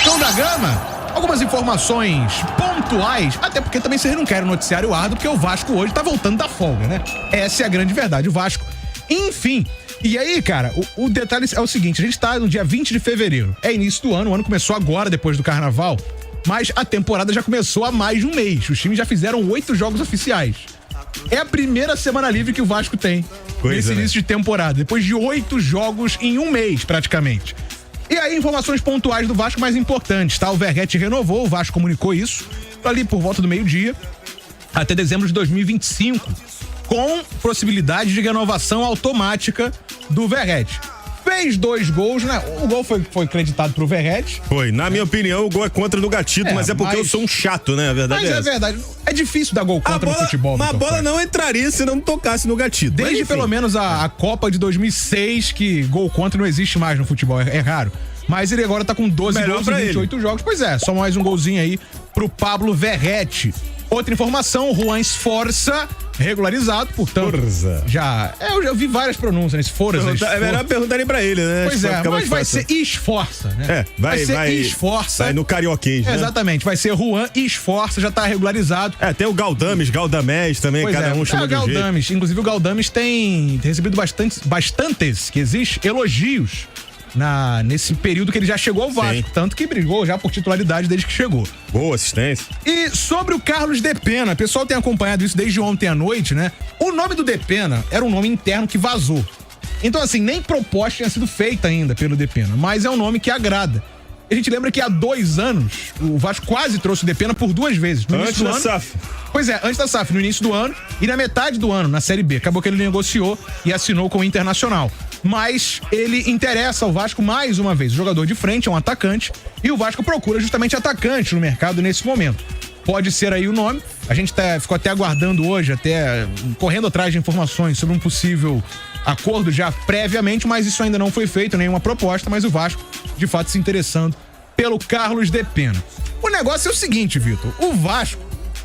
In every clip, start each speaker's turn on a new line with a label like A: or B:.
A: Vascão da Gama. Algumas informações pontuais, até porque também vocês não querem um noticiário árduo, porque o Vasco hoje tá voltando da folga, né? Essa é a grande verdade, o Vasco. Enfim, e aí, cara, o detalhe é o seguinte, a gente tá no dia 20 de fevereiro, é início do ano, o ano começou agora, depois do carnaval, mas a temporada já começou há mais de um mês, os times já fizeram 8 jogos oficiais. É a primeira semana livre que o Vasco tem nesse início de temporada, depois de 8 jogos em um mês, praticamente. E aí, informações pontuais do Vasco mais importantes, tá? O Verratti renovou, o Vasco comunicou isso, ali por volta do meio-dia, até dezembro de 2025, com possibilidade de renovação automática do Verratti. Fez 2 gols, né? O gol foi creditado pro Verratti.
B: Foi. Na minha opinião, o gol é contra do Gatito, mas é porque eu sou um chato, né? A verdade
A: mas
B: é
A: essa. Verdade. É difícil dar gol contra no futebol.
B: Mas a bola não entraria se não tocasse no Gatito.
A: Desde pelo menos a Copa de 2006, que gol contra não existe mais no futebol, é raro. Mas ele agora tá com 12 gols em 28 jogos. Pois é, só mais um golzinho aí pro Pablo Verratti. Outra informação, Juan Sforza, regularizado, portanto.
B: Forza.
A: Eu já vi várias pronúncias nesse Forza.
B: É melhor perguntarem pra ele, né?
A: Pois é, mas vai ser Esforça, né?
B: Vai ser
A: Esforça.
B: Vai no carioquês, né?
A: Exatamente, vai ser Juan Esforça, já tá regularizado.
B: Tem o Galdames Galdamés também, cada um chama de um jeito.
A: Galdames, inclusive o Galdames tem recebido bastantes, que existe, elogios nesse período que ele já chegou ao Vasco. Sim. Tanto que brigou já por titularidade desde que chegou.
B: Boa assistência.
A: E sobre o Carlos Depena, o pessoal tem acompanhado isso desde ontem à noite, né? O nome do Depena era um nome interno que vazou. Então, assim, nem proposta tinha sido feita ainda pelo Depena, mas é um nome que agrada. A gente lembra que há 2 anos, o Vasco quase trouxe o Depena por 2 vezes.
B: Antes da SAF.
A: Pois é, antes da SAF, no início do ano e na metade do ano, na Série B. Acabou que ele negociou e assinou com o Internacional. Mas ele interessa ao Vasco mais uma vez. O jogador de frente é um atacante e o Vasco procura justamente atacante no mercado nesse momento. Pode ser aí o nome. A gente ficou até aguardando hoje, até correndo atrás de informações sobre um possível acordo já previamente, mas isso ainda não foi feito, nenhuma proposta, mas o Vasco, de fato, se interessando pelo Carlos Depena. O negócio é o seguinte, Vitor, o Vasco,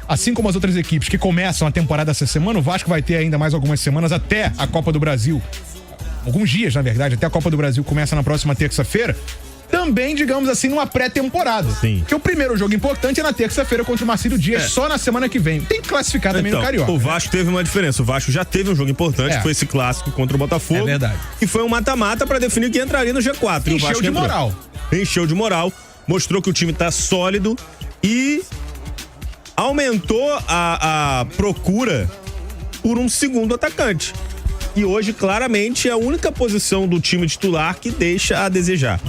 A: assim como as outras equipes que começam a temporada essa semana, o Vasco vai ter ainda mais algumas semanas até a Copa do Brasil, alguns dias, na verdade, até a Copa do Brasil começa na próxima terça-feira, também, digamos assim, numa pré-temporada.
B: Sim.
A: Porque o primeiro jogo importante é na terça-feira contra o Marcílio Dias, só na semana que vem. Tem que classificar também no Carioca.
B: O Vasco teve uma diferença. O Vasco já teve um jogo importante, que foi esse clássico contra o Botafogo.
A: É verdade.
B: E foi um mata-mata pra definir quem entraria no G4.
A: Encheu
B: o Vasco
A: de moral.
B: Encheu de moral, mostrou que o time tá sólido e aumentou a procura por um segundo atacante. E hoje, claramente, é a única posição do time titular que deixa a desejar.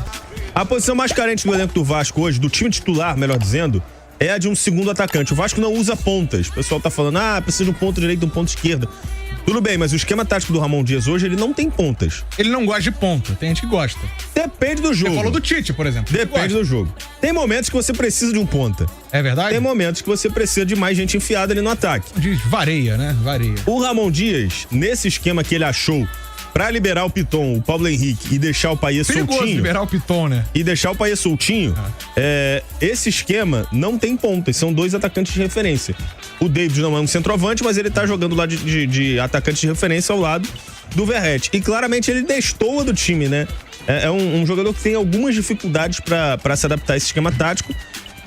B: A posição mais carente do elenco do Vasco hoje, do time titular, melhor dizendo, é a de um segundo atacante. O Vasco não usa pontas. O pessoal tá falando, precisa de um ponto direito e um ponto esquerda. Tudo bem, mas o esquema tático do Ramon Dias hoje, ele não tem pontas.
A: Ele não gosta de ponta, tem gente que gosta.
B: Depende do jogo.
A: Você falou do Tite, por exemplo.
B: Depende do jogo. Tem momentos que você precisa de um ponta.
A: É verdade?
B: Tem momentos que você precisa de mais gente enfiada ali no ataque.
A: Vareia, né? Vareia.
B: O Ramon Dias, nesse esquema que ele achou pra liberar o Piton, o Paulo Henrique, e deixar o Payet soltinho.
A: Liberar o Piton, né?
B: E deixar o Payet soltinho, esse esquema não tem pontas, são 2 atacantes de referência. O David não é um centroavante, mas ele tá jogando lá de atacante de referência ao lado do Verratti. E claramente ele destoa do time, né? É um jogador que tem algumas dificuldades pra se adaptar a esse esquema tático.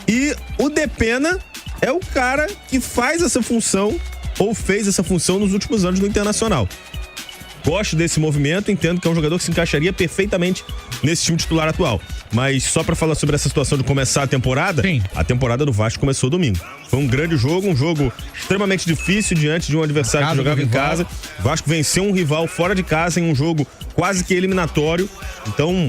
B: E o Depena é o cara que faz essa função, ou fez essa função nos últimos anos no Internacional. Gosto desse movimento, entendo que é um jogador que se encaixaria perfeitamente nesse time titular atual. Mas só pra falar sobre essa situação de começar a temporada, a temporada do Vasco começou domingo. Foi um grande jogo, um jogo extremamente difícil diante de um adversário que jogava em casa. O Vasco venceu um rival fora de casa em um jogo quase que eliminatório. Então,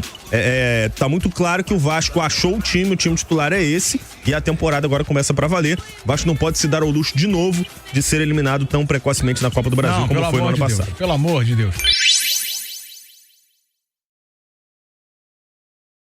B: tá muito claro que o Vasco achou o time titular é esse, e a temporada agora começa pra valer. O Vasco não pode se dar ao luxo de novo de ser eliminado tão precocemente na Copa do Brasil como foi no ano passado.
A: Pelo amor de Deus.